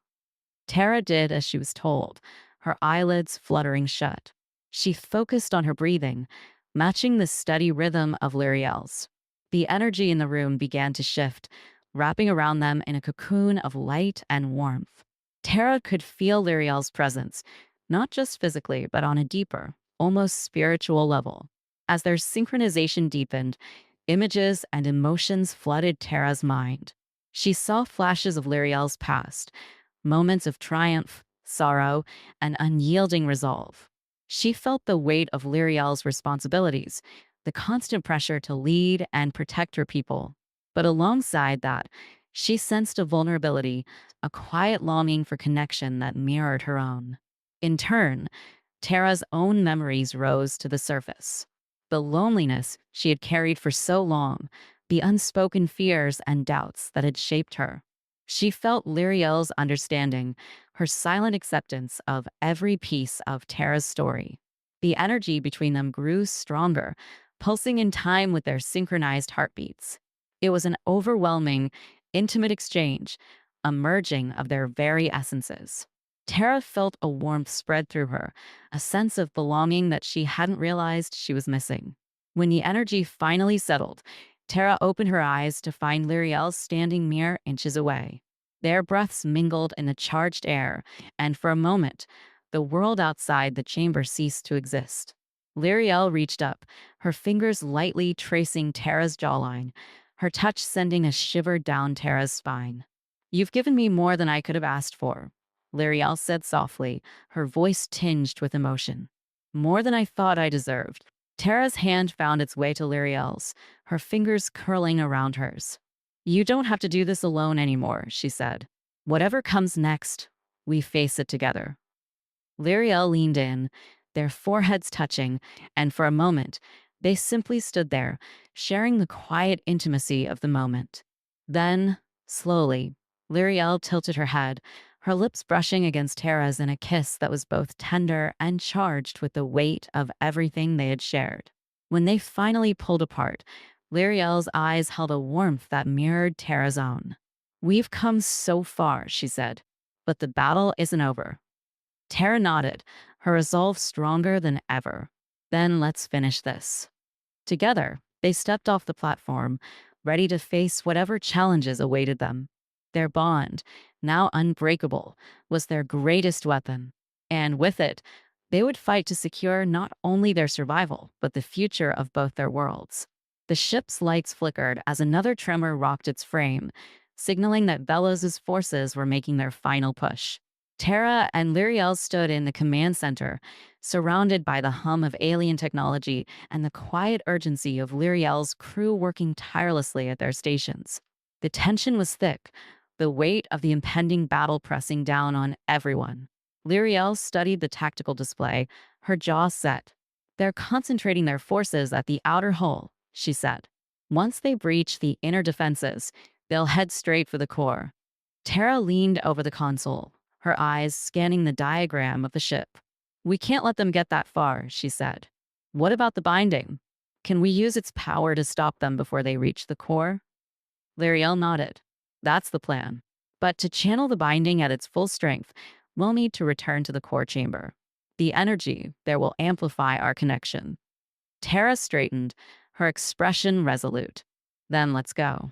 Tara did as she was told, her eyelids fluttering shut. She focused on her breathing, matching the steady rhythm of Lyriel's. The energy in the room began to shift, wrapping around them in a cocoon of light and warmth. Tara could feel Lyriel's presence, not just physically, but on a deeper, almost spiritual level. As their synchronization deepened, images and emotions flooded Tara's mind. She saw flashes of Lyriel's past, moments of triumph, sorrow, and unyielding resolve. She felt the weight of Lyriel's responsibilities, the constant pressure to lead and protect her people. But alongside that, she sensed a vulnerability, a quiet longing for connection that mirrored her own. In turn, Tara's own memories rose to the surface. The loneliness she had carried for so long, the unspoken fears and doubts that had shaped her. She felt Lyriel's understanding, her silent acceptance of every piece of Tara's story. The energy between them grew stronger, pulsing in time with their synchronized heartbeats. It was an overwhelming, intimate exchange, a merging of their very essences. Tara felt a warmth spread through her, a sense of belonging that she hadn't realized she was missing. When the energy finally settled, Tara opened her eyes to find Lyriel standing mere inches away. Their breaths mingled in the charged air, and for a moment, the world outside the chamber ceased to exist. Lyriel reached up, her fingers lightly tracing Tara's jawline, her touch sending a shiver down Tara's spine. You've given me more than I could have asked for, Lyriel said softly, her voice tinged with emotion. More than I thought I deserved. Tara's hand found its way to Lyriel's, her fingers curling around hers. You don't have to do this alone anymore, she said. Whatever comes next, we face it together. Lyriel leaned in, their foreheads touching, and for a moment, they simply stood there, sharing the quiet intimacy of the moment. Then, slowly, Lyriel tilted her head, her lips brushing against Tara's in a kiss that was both tender and charged with the weight of everything they had shared. When they finally pulled apart, Lyriel's eyes held a warmth that mirrored Tara's own. "We've come so far," she said, "but the battle isn't over." Tara nodded, her resolve stronger than ever. "Then let's finish this." Together, they stepped off the platform, ready to face whatever challenges awaited them. Their bond, now unbreakable, was their greatest weapon. And with it, they would fight to secure not only their survival, but the future of both their worlds. The ship's lights flickered as another tremor rocked its frame, signaling that Veloz's forces were making their final push. Tara and Lyriel stood in the command center, surrounded by the hum of alien technology and the quiet urgency of Lyriel's crew working tirelessly at their stations. The tension was thick, the weight of the impending battle pressing down on everyone. Lyriel studied the tactical display, her jaw set. "They're concentrating their forces at the outer hull," she said. "Once they breach the inner defenses, they'll head straight for the core." Tara leaned over the console, her eyes scanning the diagram of the ship. "We can't let them get that far," she said. "What about the binding? Can we use its power to stop them before they reach the core?" Lyriel nodded. "That's the plan. But to channel the binding at its full strength, we'll need to return to the core chamber. The energy there will amplify our connection." Tara straightened, her expression resolute. "Then let's go."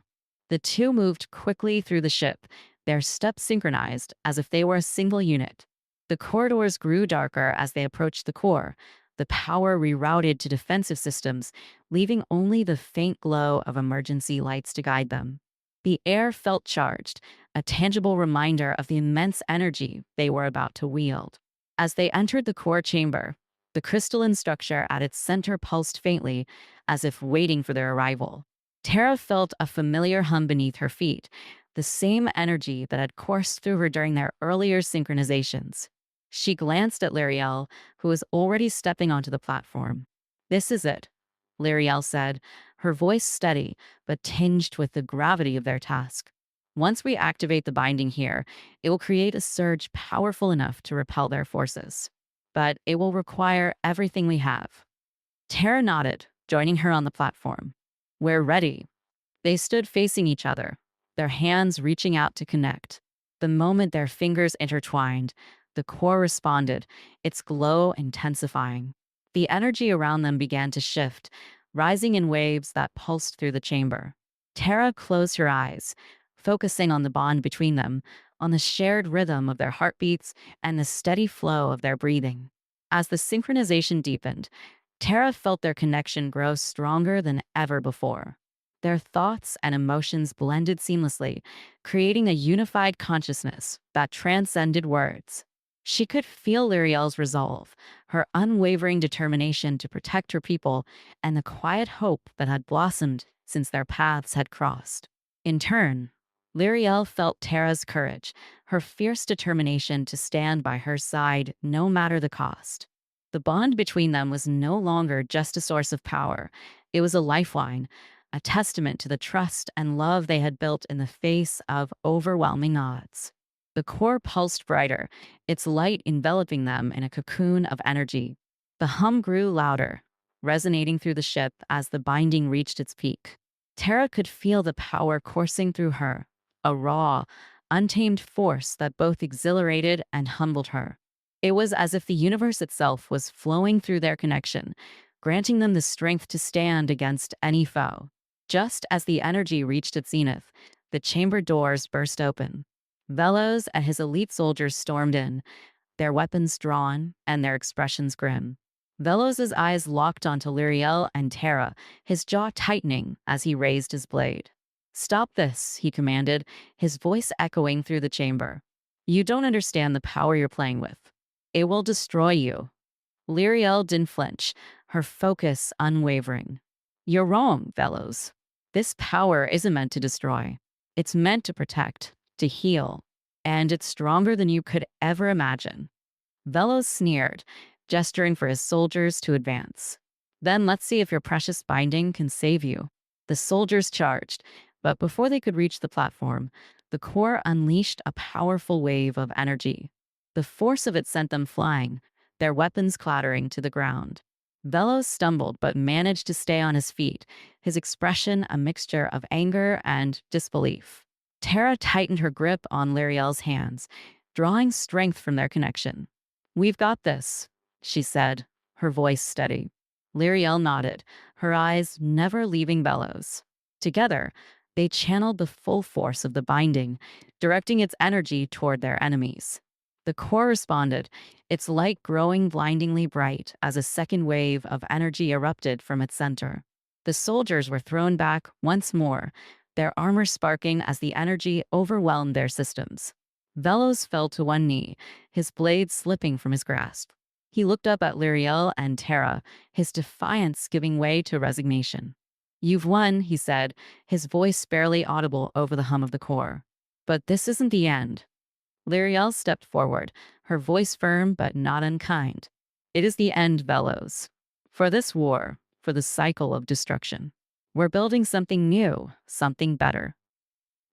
The two moved quickly through the ship, their steps synchronized as if they were a single unit. The corridors grew darker as they approached the core, the power rerouted to defensive systems, leaving only the faint glow of emergency lights to guide them. The air felt charged, a tangible reminder of the immense energy they were about to wield. As they entered the core chamber, the crystalline structure at its center pulsed faintly, as if waiting for their arrival. Tara felt a familiar hum beneath her feet, the same energy that had coursed through her during their earlier synchronizations. She glanced at Lyriel, who was already stepping onto the platform. "This is it," Lyriel said, her voice steady but tinged with the gravity of their task. "Once we activate the binding here, it will create a surge powerful enough to repel their forces. But it will require everything we have." Tara nodded, joining her on the platform. "We're ready." They stood facing each other, their hands reaching out to connect. The moment their fingers intertwined, the core responded, its glow intensifying. The energy around them began to shift, rising in waves that pulsed through the chamber. Tara closed her eyes, focusing on the bond between them, on the shared rhythm of their heartbeats and the steady flow of their breathing. As the synchronization deepened, Tara felt their connection grow stronger than ever before. Their thoughts and emotions blended seamlessly, creating a unified consciousness that transcended words. She could feel Lyriel's resolve, her unwavering determination to protect her people, and the quiet hope that had blossomed since their paths had crossed. In turn, Lyriel felt Tara's courage, her fierce determination to stand by her side no matter the cost. The bond between them was no longer just a source of power. It was a lifeline, a testament to the trust and love they had built in the face of overwhelming odds. The core pulsed brighter, its light enveloping them in a cocoon of energy. The hum grew louder, resonating through the ship as the binding reached its peak. Tara could feel the power coursing through her, a raw, untamed force that both exhilarated and humbled her. It was as if the universe itself was flowing through their connection, granting them the strength to stand against any foe. Just as the energy reached its zenith, the chamber doors burst open. Veloz and his elite soldiers stormed in, their weapons drawn and their expressions grim. Veloz's eyes locked onto Lyriel and Tara, his jaw tightening as he raised his blade. "Stop this," he commanded, his voice echoing through the chamber. "You don't understand the power you're playing with. It will destroy you." Lyriel didn't flinch, her focus unwavering. "You're wrong, Veloz. This power isn't meant to destroy. It's meant to protect, to heal, and it's stronger than you could ever imagine." Veloz sneered, gesturing for his soldiers to advance. Then let's see if your precious binding can save you. The soldiers charged, but before they could reach the platform, the core unleashed a powerful wave of energy. The force of it sent them flying, their weapons clattering to the ground. Velos stumbled but managed to stay on his feet, his expression a mixture of anger and disbelief. Tara tightened her grip on Lyriel's hands, drawing strength from their connection. "We've got this," she said, her voice steady. Lyriel nodded, her eyes never leaving Bellows. Together, they channeled the full force of the binding, directing its energy toward their enemies. The core responded, its light growing blindingly bright as a second wave of energy erupted from its center. The soldiers were thrown back once more, their armor sparking as the energy overwhelmed their systems. Velos fell to one knee, his blade slipping from his grasp. He looked up at Lyriel and Tara, his defiance giving way to resignation. "You've won," he said, his voice barely audible over the hum of the core. "But this isn't the end." Lyriel stepped forward, her voice firm but not unkind. "It is the end, Velos. For this war, for the cycle of destruction. We're building something new, something better."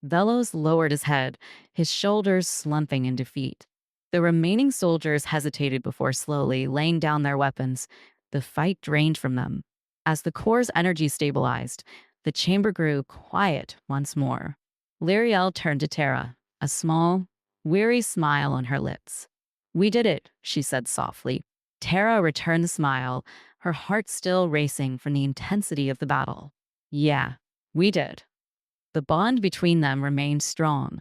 Velos lowered his head, his shoulders slumping in defeat. The remaining soldiers hesitated before slowly laying down their weapons. The fight drained from them. As the core's energy stabilized, the chamber grew quiet once more. Lyriel turned to Tara, a small, weary smile on her lips. "We did it," she said softly. Tara returned the smile, her heart still racing from the intensity of the battle. "Yeah, we did." The bond between them remained strong,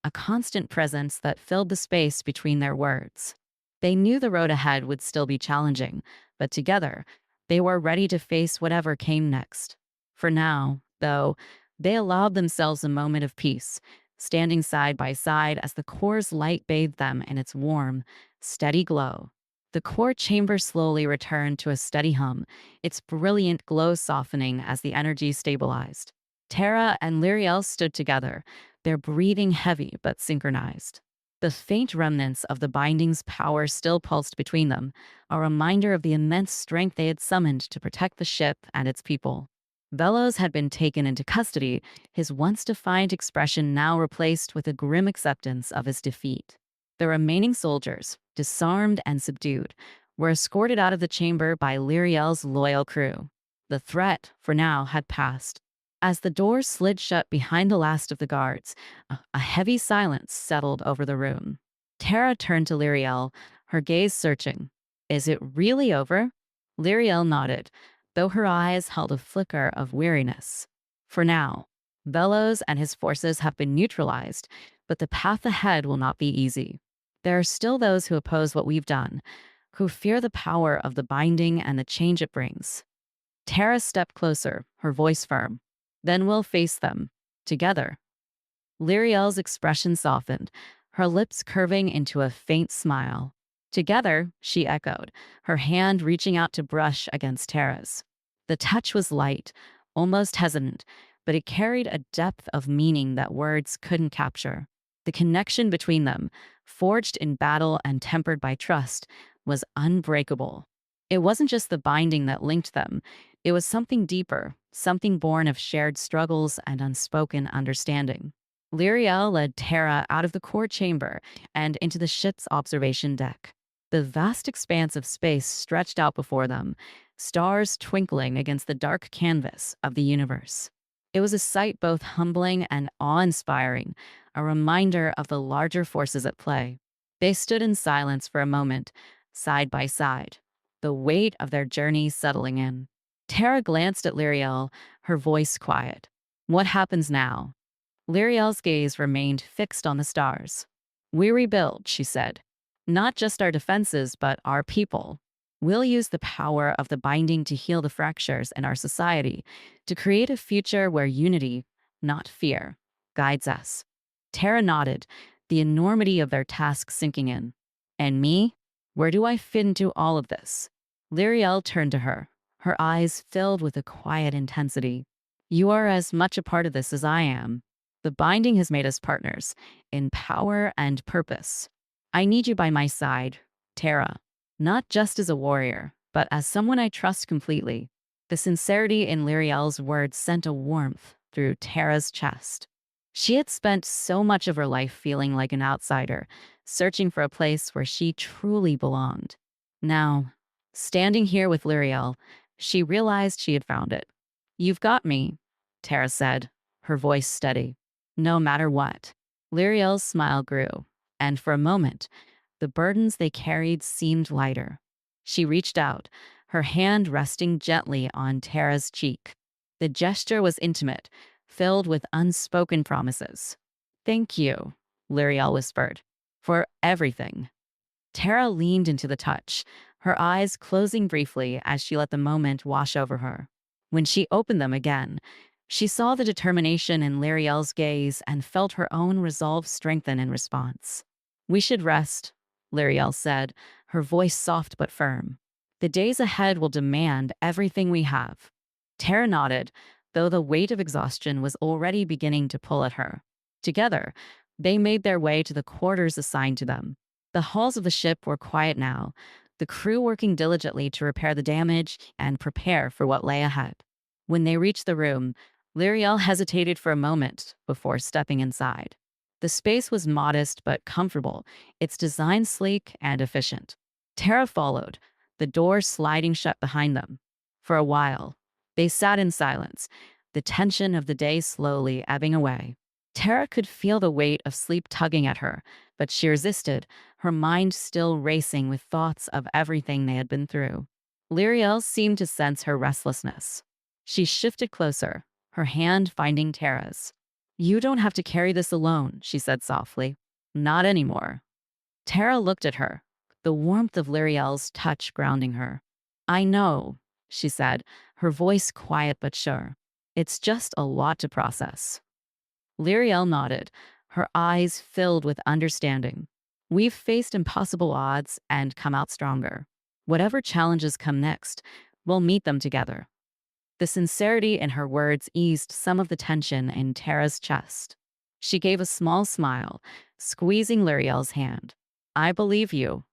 a constant presence that filled the space between their words. They knew the road ahead would still be challenging, but together, they were ready to face whatever came next. For now, though, they allowed themselves a moment of peace, standing side by side as the core's light bathed them in its warm, steady glow. The core chamber slowly returned to a steady hum, its brilliant glow softening as the energy stabilized. Tara and Lyriel stood together, their breathing heavy but synchronized. The faint remnants of the binding's power still pulsed between them, a reminder of the immense strength they had summoned to protect the ship and its people. Velos had been taken into custody, his once defiant expression now replaced with a grim acceptance of his defeat. The remaining soldiers, disarmed and subdued, were escorted out of the chamber by Lyriel's loyal crew. The threat, for now, had passed. As the doors slid shut behind the last of the guards, a heavy silence settled over the room. Tara turned to Lyriel, her gaze searching. "Is it really over?" Lyriel nodded, though her eyes held a flicker of weariness. "For now, Velos and his forces have been neutralized, but the path ahead will not be easy. There are still those who oppose what we've done, who fear the power of the binding and the change it brings." Tara stepped closer, her voice firm. "Then we'll face them, together." Lyriel's expression softened, her lips curving into a faint smile. "Together," she echoed, her hand reaching out to brush against Tara's. The touch was light, almost hesitant, but it carried a depth of meaning that words couldn't capture. The connection between them, forged in battle and tempered by trust, was unbreakable. It wasn't just the binding that linked them. It was something deeper, something born of shared struggles and unspoken understanding. Lyriel led Tara out of the core chamber and into the ship's observation deck. The vast expanse of space stretched out before them, stars twinkling against the dark canvas of the universe. It was a sight both humbling and awe-inspiring, a reminder of the larger forces at play. They stood in silence for a moment, side by side, the weight of their journey settling in. Tara glanced at Lyriel, her voice quiet. "What happens now?" Lyriel's gaze remained fixed on the stars. "We rebuild," she said. "Not just our defenses, but our people. We'll use the power of the binding to heal the fractures in our society, to create a future where unity, not fear, guides us." Tara nodded, the enormity of their task sinking in. "And me? Where do I fit into all of this?" Lyriel turned to her, her eyes filled with a quiet intensity. "You are as much a part of this as I am. The binding has made us partners, in power and purpose. I need you by my side, Tara." not just as a warrior, but as someone I trust completely. The sincerity in Lyriel's words sent a warmth through Tara's chest. She had spent so much of her life feeling like an outsider, searching for a place where she truly belonged. Now, standing here with Lyriel, she realized she had found it. "You've got me," Tara said, her voice steady. "No matter what." Lyriel's smile grew, and for a moment, the burdens they carried seemed lighter. She reached out, her hand resting gently on Tara's cheek. The gesture was intimate, filled with unspoken promises. "Thank you," Lyriel whispered, "for everything." Tara leaned into the touch, her eyes closing briefly as she let the moment wash over her. When she opened them again, she saw the determination in Lyriel's gaze and felt her own resolve strengthen in response. "We should rest," Lyriel said, her voice soft but firm. "The days ahead will demand everything we have." Tara nodded, though the weight of exhaustion was already beginning to pull at her. Together, they made their way to the quarters assigned to them. The hulls of the ship were quiet now, the crew working diligently to repair the damage and prepare for what lay ahead. When they reached the room, Lyriel hesitated for a moment before stepping inside. The space was modest but comfortable, its design sleek and efficient. Tara followed, the door sliding shut behind them. For a while, they sat in silence, the tension of the day slowly ebbing away. Tara could feel the weight of sleep tugging at her, but she resisted, her mind still racing with thoughts of everything they had been through. Lyriel seemed to sense her restlessness. She shifted closer, her hand finding Tara's. "You don't have to carry this alone," she said softly. "Not anymore." Tara looked at her, the warmth of Lyriel's touch grounding her. "I know," she said, her voice quiet but sure. "It's just a lot to process." Lyriel nodded, her eyes filled with understanding. "We've faced impossible odds and come out stronger. Whatever challenges come next, we'll meet them together." The sincerity in her words eased some of the tension in Tara's chest. She gave a small smile, squeezing Lyriel's hand. "I believe you."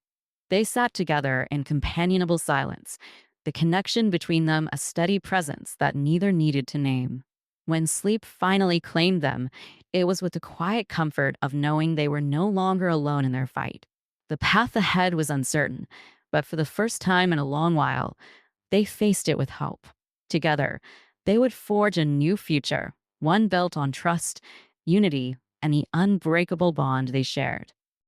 They sat together in companionable silence, the connection between them a steady presence that neither needed to name. When sleep finally claimed them, it was with the quiet comfort of knowing they were no longer alone in their fight. The path ahead was uncertain, but for the first time in a long while, they faced it with hope. Together, they would forge a new future, one built on trust, unity, and the unbreakable bond they shared.